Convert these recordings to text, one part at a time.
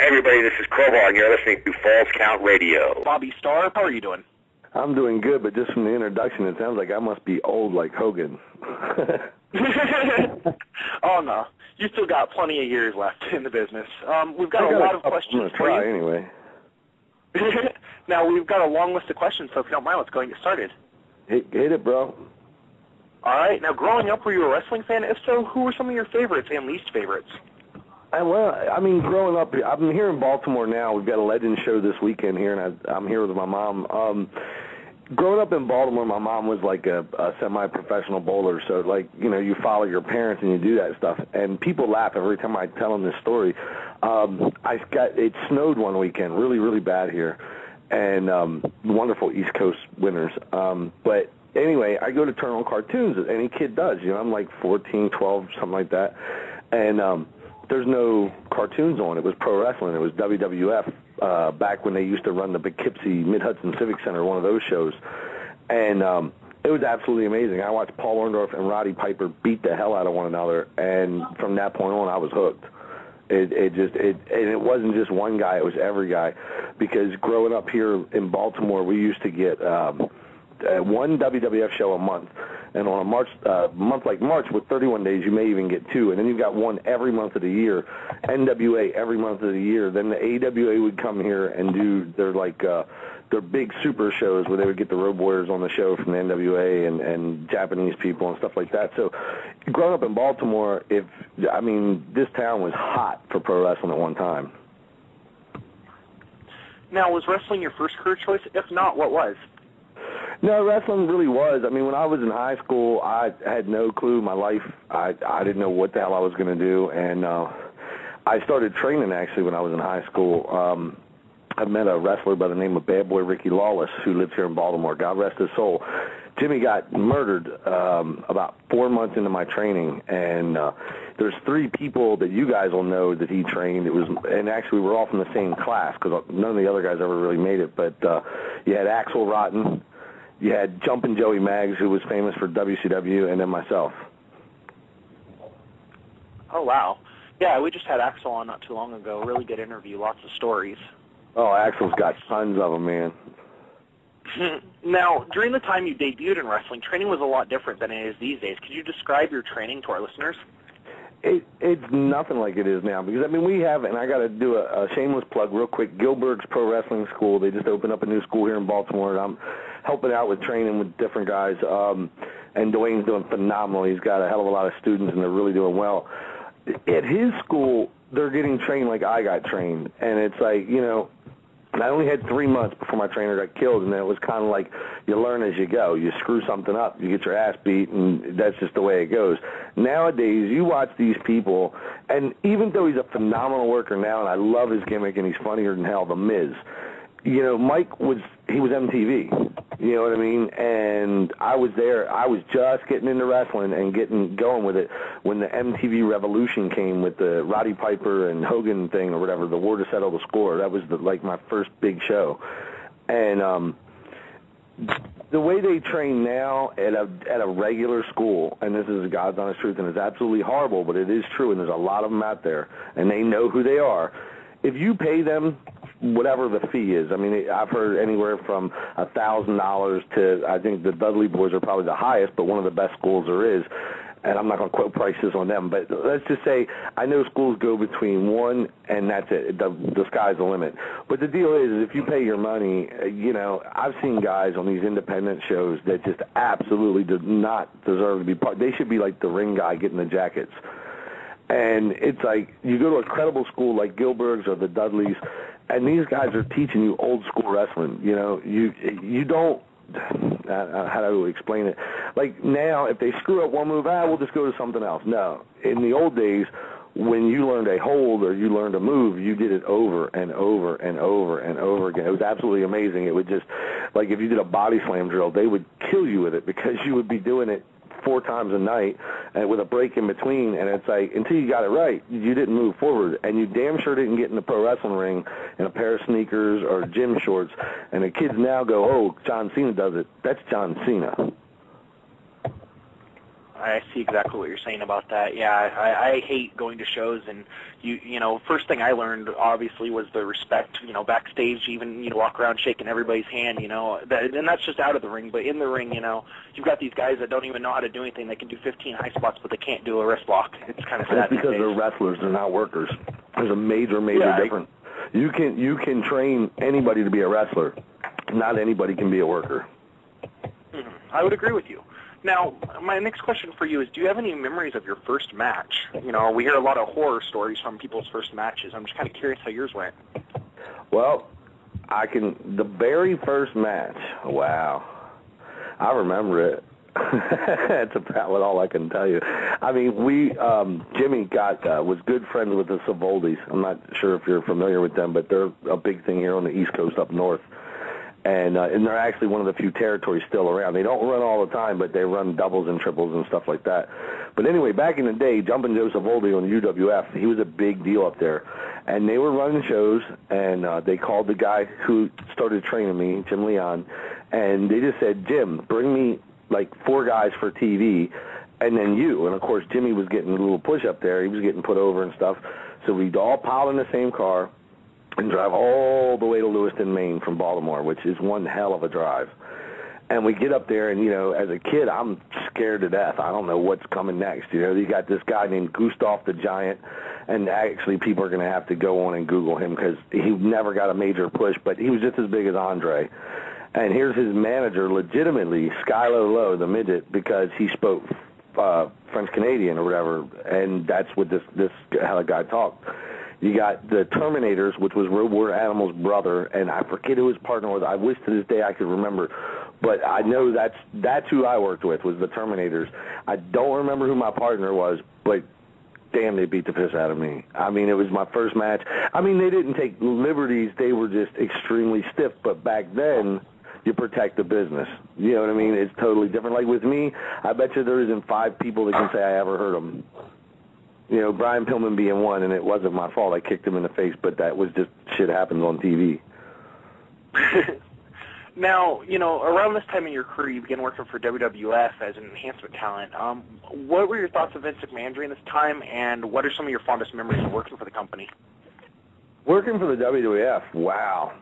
everybody, this is Crowbar, and you're listening to Falls Count Radio. Bobby Starr, how are you doing? I'm doing good, but just from the introduction, it sounds like I must be old like Hogan. Oh, no. You still got plenty of years left in the business. We've got a lot of questions for you. Anyway. Now, we've got a long list of questions, so if you don't mind, let's go and get started. Hit it, bro. All right. Now, growing up, were you a wrestling fan? If so, who were some of your favorites and least favorites? Well, I mean, growing up, I'm here in Baltimore now. We've got a Legends show this weekend here, and I'm here with my mom. Growing up in Baltimore, my mom was like a semi-professional bowler, so, like, you know, you follow your parents and you do that stuff. And people laugh every time I tell them this story. It snowed one weekend, really, really bad here, and wonderful East Coast winters. But anyway, I go to turn on cartoons, as any kid does. You know, I'm like 14, 12, something like that. And there's no cartoons on. It was pro wrestling. It was WWF back when they used to run the Poughkeepsie Mid-Hudson Civic Center, one of those shows. And it was absolutely amazing. I watched Paul Orndorff and Roddy Piper beat the hell out of one another, and from that point on, I was hooked. And it wasn't just one guy. It was every guy. Because growing up here in Baltimore, we used to get one WWF show a month. And on a month like March with 31 days, you may even get two. And then you've got one every month of the year, NWA every month of the year. Then the AWA would come here and do their big super shows where they would get the Road Warriors on the show from the NWA and Japanese people and stuff like that. So growing up in Baltimore, this town was hot for pro wrestling at one time. Now, was wrestling your first career choice? If not, what was? No, wrestling really was. I mean, when I was in high school, I had no clue. My life, I didn't know what the hell I was going to do. And I started training, actually, when I was in high school. I met a wrestler by the name of Bad Boy Ricky Lawless, who lives here in Baltimore. God rest his soul. Jimmy got murdered about 4 months into my training, and there's three people that you guys will know that he trained. And actually, we're all from the same class because none of the other guys ever really made it. But you had Axel Rotten. You had Jumpin' Joey Maggs, who was famous for WCW, and then myself. Oh, wow. Yeah, we just had Axel on not too long ago. Really good interview, lots of stories. Oh, Axel's got tons of them, man. Now, during the time you debuted in wrestling, training was a lot different than it is these days. Could you describe your training to our listeners? It's nothing like it is now because, I mean, we have, and I got to do a shameless plug real quick, Gilbert's Pro Wrestling School. They just opened up a new school here in Baltimore, and I'm helping out with training with different guys, and Dwayne's doing phenomenal. He's got a hell of a lot of students, and they're really doing well. At his school, they're getting trained like I got trained, and it's like, you know, I only had 3 months before my trainer got killed, and then it was kind of like you learn as you go. You screw something up, you get your ass beat, and that's just the way it goes. Nowadays, you watch these people, and even though he's a phenomenal worker now, and I love his gimmick, and he's funnier than hell, The Miz, you know, Mike was MTV, you know what I mean? And I was there. I was just getting into wrestling and getting going with it when the MTV revolution came with the Roddy Piper and Hogan thing or whatever, the War to Settle the Score. That was my first big show. And the way they train now at a regular school, and this is God's honest truth, and it's absolutely horrible, but it is true, and there's a lot of them out there, and they know who they are. If you pay them whatever the fee is, I mean, I've heard anywhere from $1,000 to, I think the Dudley Boys are probably the highest, but one of the best schools there is, and I'm not going to quote prices on them, but let's just say I know schools go between one, and that's it. The sky's the limit. But the deal is if you pay your money, you know, I've seen guys on these independent shows that just absolutely do not deserve to be part. They should be like the ring guy getting the jackets. And it's like you go to a credible school like Gilbert's or the Dudleys, and these guys are teaching you old school wrestling. You know, you don't, how do I explain it? Like now, if they screw up one move, we'll just go to something else. No. In the old days, when you learned a hold or you learned a move, you did it over and over and over and over again. It was absolutely amazing. It would just, like if you did a body slam drill, they would kill you with it because you would be doing it 4 times a night and with a break in between, and it's like until you got it right, you didn't move forward, and you damn sure didn't get in the pro wrestling ring in a pair of sneakers or gym shorts. And the kids now go, oh, John Cena does it. That's John Cena. I see exactly what you're saying about that. Yeah, I hate going to shows, and you know, first thing I learned obviously was the respect. You know, backstage, even walk around shaking everybody's hand. You know, and that's just out of the ring, but in the ring, you know, you've got these guys that don't even know how to do anything. They can do 15 high spots, but they can't do a wrist lock. It's kind of sad. That's because they're wrestlers; they're not workers. There's a major difference. You can train anybody to be a wrestler. Not anybody can be a worker. I would agree with you. Now, my next question for you is, do you have any memories of your first match? You know, we hear a lot of horror stories from people's first matches. I'm just kind of curious how yours went. Well, the very first match, wow, I remember it. That's about all I can tell you. I mean, Jimmy was good friends with the Savoldis. I'm not sure if you're familiar with them, but they're a big thing here on the East Coast up north. And they're actually one of the few territories still around. They don't run all the time, but they run doubles and triples and stuff like that. But anyway, back in the day, Jumpin' Joe Savoldi on UWF, he was a big deal up there. And they were running shows, and they called the guy who started training me, Jim Leon, and they just said, Jim, bring me like 4 guys for TV, and then you. And, of course, Jimmy was getting a little push up there. He was getting put over and stuff. So we'd all pile in the same car and drive all the way to Lewiston, Maine from Baltimore, which is one hell of a drive. And we get up there, and, you know, as a kid, I'm scared to death. I don't know what's coming next. You know, you got this guy named Gustav the Giant, and actually people are going to have to go on and Google him because he never got a major push, but he was just as big as Andre. And here's his manager, legitimately, Skylo Lowe, the midget, because he spoke French-Canadian or whatever, and that's what this how the guy talked. You got the Terminators, which was Road War Animal's brother, and I forget who his partner was. I wish to this day I could remember, but I know that's who I worked with, was the Terminators. I don't remember who my partner was, but damn, they beat the piss out of me. I mean, it was my first match. I mean, they didn't take liberties. They were just extremely stiff, but back then, you protect the business. You know what I mean? It's totally different. Like with me, I bet you there isn't 5 people that can say I ever heard them. You know, Brian Pillman being one, and it wasn't my fault. I kicked him in the face, but that was just shit happens on TV. Now, you know, around this time in your career, you began working for WWF as an enhancement talent. What were your thoughts of Vince McMahon during this time, and what are some of your fondest memories of working for the company? Working for the WWF, wow.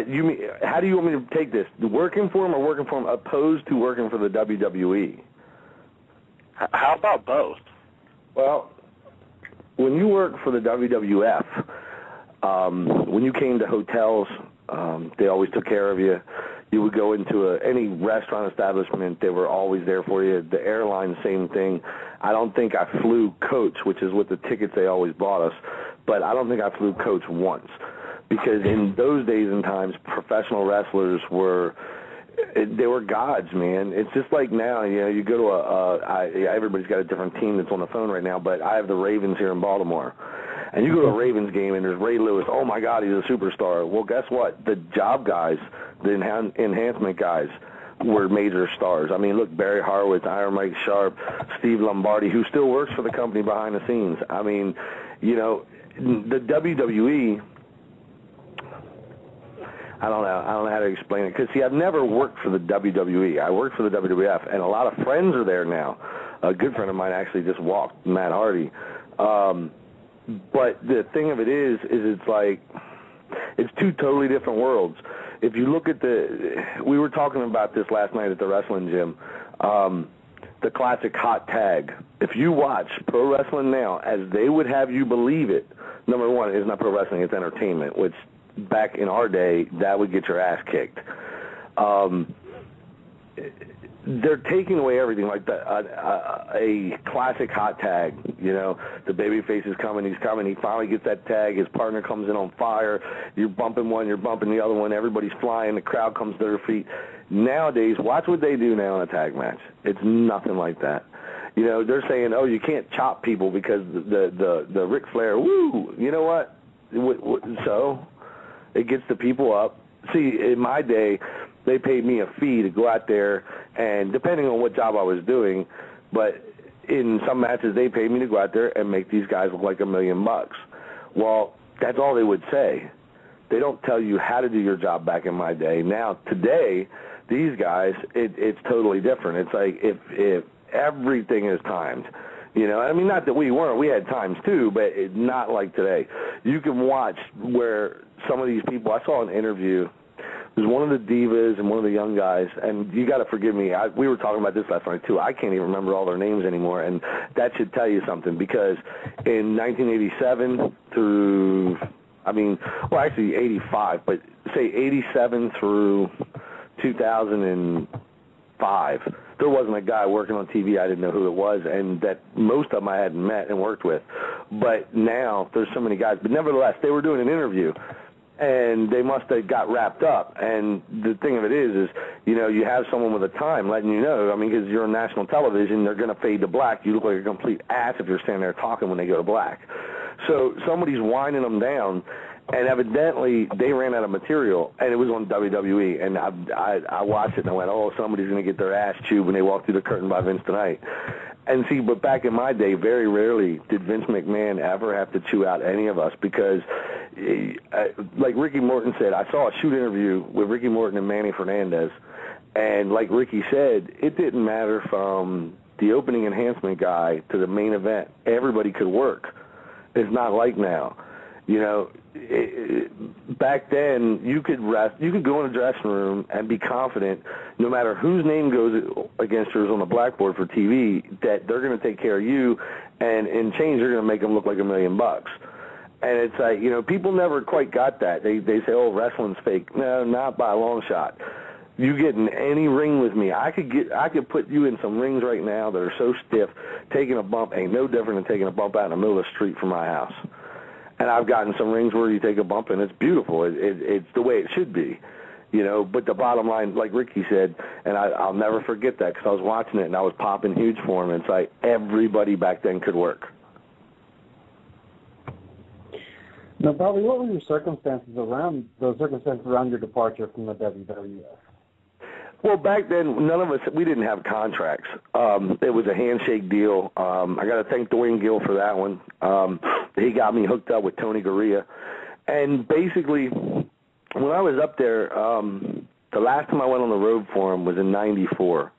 You mean, how do you want me to take this? Working for him or working for him opposed to working for the WWE? How about both? Well, when you work for the WWF, when you came to hotels, they always took care of you. You would go into any restaurant establishment, they were always there for you. The airline, same thing. I don't think I flew coach, which is what the tickets they always bought us, but I don't think I flew coach once. Because in those days and times, professional wrestlers were gods, man. It's just like now, you know, you go to everybody's got a different team that's on the phone right now, but I have the Ravens here in Baltimore. And you go to a Ravens game and there's Ray Lewis. Oh, my God, he's a superstar. Well, guess what? The job guys, the enhancement guys, were major stars. I mean, look, Barry Horowitz, Iron Mike Sharp, Steve Lombardi, who still works for the company behind the scenes. I mean, you know, the WWE, I don't know how to explain it. Because, see, I've never worked for the WWE. I worked for the WWF, and a lot of friends are there now. A good friend of mine actually just walked, Matt Hardy. But the thing of it is it's like, it's 2 totally different worlds. If you look at we were talking about this last night at the wrestling gym, the classic hot tag. If you watch pro wrestling now, as they would have you believe it, number one, it's not pro wrestling, it's entertainment, which back in our day, that would get your ass kicked. They're taking away everything, like a classic hot tag. You know, the babyface is coming, he's coming, he finally gets that tag, his partner comes in on fire, you're bumping one, you're bumping the other one, everybody's flying, the crowd comes to their feet. Nowadays, watch what they do now in a tag match. It's nothing like that. You know, they're saying, oh, you can't chop people because the Ric Flair, woo, you know what? So it gets the people up. See, in my day, they paid me a fee to go out there, and depending on what job I was doing, but in some matches they paid me to go out there and make these guys look like $1 million. Well, that's all they would say. They don't tell you how to do your job back in my day. Now, today, these guys, it's totally different. It's like if everything is timed. You know, I mean, not that we weren't. We had times too, but not like today. You can watch where some of these people. I saw an interview. It was one of the divas and one of the young guys, and you got to forgive me. We were talking about this last night too. I can't even remember all their names anymore, and that should tell you something because in 1987 through, actually 85, but say 87 through 2005. There wasn't a guy working on TV I didn't know who it was, and that most of them I hadn't met and worked with. But now there's so many guys. But nevertheless, they were doing an interview, and they must have got wrapped up. And the thing of it is you know, you have someone with a time letting you know. I mean, because you're on national television, they're going to fade to black. You look like a complete ass if you're standing there talking when they go to black. So somebody's winding them down. And evidently, they ran out of material, and it was on WWE. And I watched it, and I went, oh, somebody's going to get their ass chewed when they walk through the curtain by Vince tonight. And see, but back in my day, very rarely did Vince McMahon ever have to chew out any of us because, like Ricky Morton said, I saw a shoot interview with Ricky Morton and Manny Fernandez, and like Ricky said, it didn't matter from the opening enhancement guy to the main event. Everybody could work. It's not like now. You know, back then you could go in a dressing room and be confident, no matter whose name goes against yours on the blackboard for TV, that they're going to take care of you, and in change they're going to make them look like $1 million. And it's like, you know, people never quite got that. They say, oh, wrestling's fake. No, not by a long shot. You get in any ring with me, I could put you in some rings right now that are so stiff, taking a bump ain't no different than taking a bump out in the middle of the street from my house. And I've gotten some rings where you take a bump and it's beautiful. It's the way it should be, you know. But the bottom line, like Ricky said, and I'll never forget that because I was watching it and I was popping huge for him. It's like everybody back then could work. Now, Bobby, what were your circumstances around your departure from the WWF? Well, back then, none of us, we didn't have contracts. It was a handshake deal. I got to thank Dwayne Gill for that one. He got me hooked up with Tony Gurria. And basically, when I was up there, the last time I went on the road for him was in '94.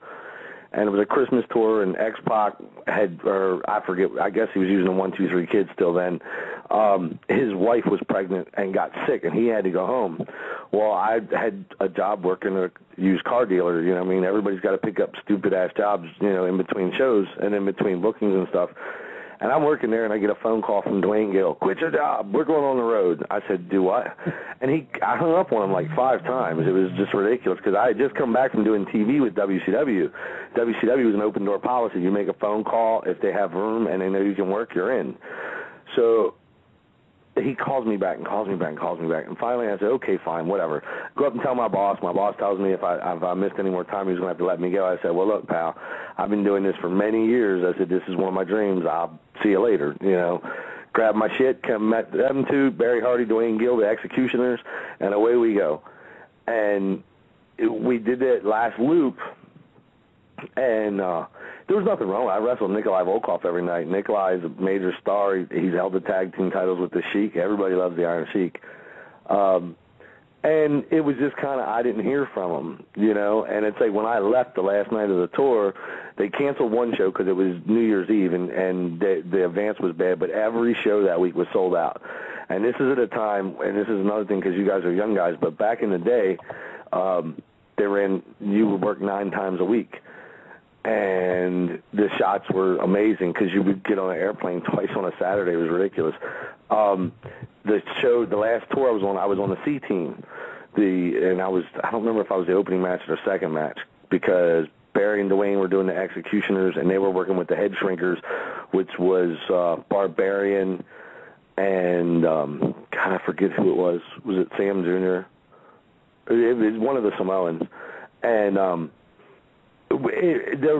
And it was a Christmas tour, and X-Pac had, or I forget, I guess he was using the 1, 2, 3 kids still then. His wife was pregnant and got sick, and he had to go home. Well, I had a job working at a used car dealer. You know what I mean? Everybody's got to pick up stupid-ass jobs, you know, in between shows and in between bookings and stuff. And I'm working there, and I get a phone call from Dwayne Gill. Quit your job. We're going on the road. I said, do what? And I hung up on him like 5 times. It was just ridiculous because I had just come back from doing TV with WCW. WCW was an open-door policy. You make a phone call. If they have room and they know you can work, you're in. So he calls me back and calls me back and calls me back. And finally I said, okay, fine, whatever. Go up and tell my boss. My boss tells me if I missed any more time, he was going to have to let me go. I said, well, look, pal, I've been doing this for many years. I said, this is one of my dreams. I'll see you later, you know. Grab my shit, come met them two, Barry Hardy, Dwayne Gill, the Executioners, and away we go. And we did that last loop, and there was nothing wrong. I wrestled Nikolai Volkov every night. Nikolai is a major star. He's held the tag team titles with the Sheik. Everybody loves the Iron Sheik. And it was just kind of, I didn't hear from him, you know. And it's like when I left the last night of the tour, they canceled one show because it was New Year's Eve, and the advance was bad. But every show that week was sold out. And this is at a time, and this is another thing because you guys are young guys, but back in the day, you would work 9 times a week. And the shots were amazing because you would get on an airplane twice on a Saturday. It was ridiculous. The last tour I was on the C team. I don't remember if I was the opening match or the second match because Barry and Dwayne were doing the Executioners and they were working with the Head Shrinkers, which was Barbarian and God, I forget who it was. Was it Sam Jr.? It was one of the Samoans. And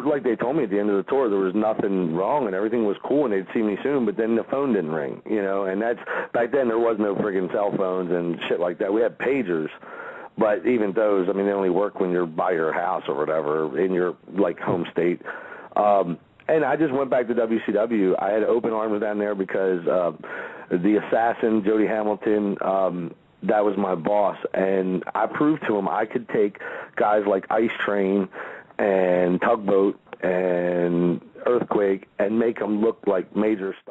like they told me at the end of the tour, there was nothing wrong and everything was cool and they'd see me soon, but then the phone didn't ring, you know, and that's, back then there was no friggin' cell phones and shit like that. We had pagers, but even those, I mean, they only work when you're by your house or whatever, in your, like, home state. And I just went back to WCW. I had open arms down there because the Assassin, Jody Hamilton, that was my boss, and I proved to him I could take guys like Ice Train and Tugboat and Earthquake and make them look like major stars.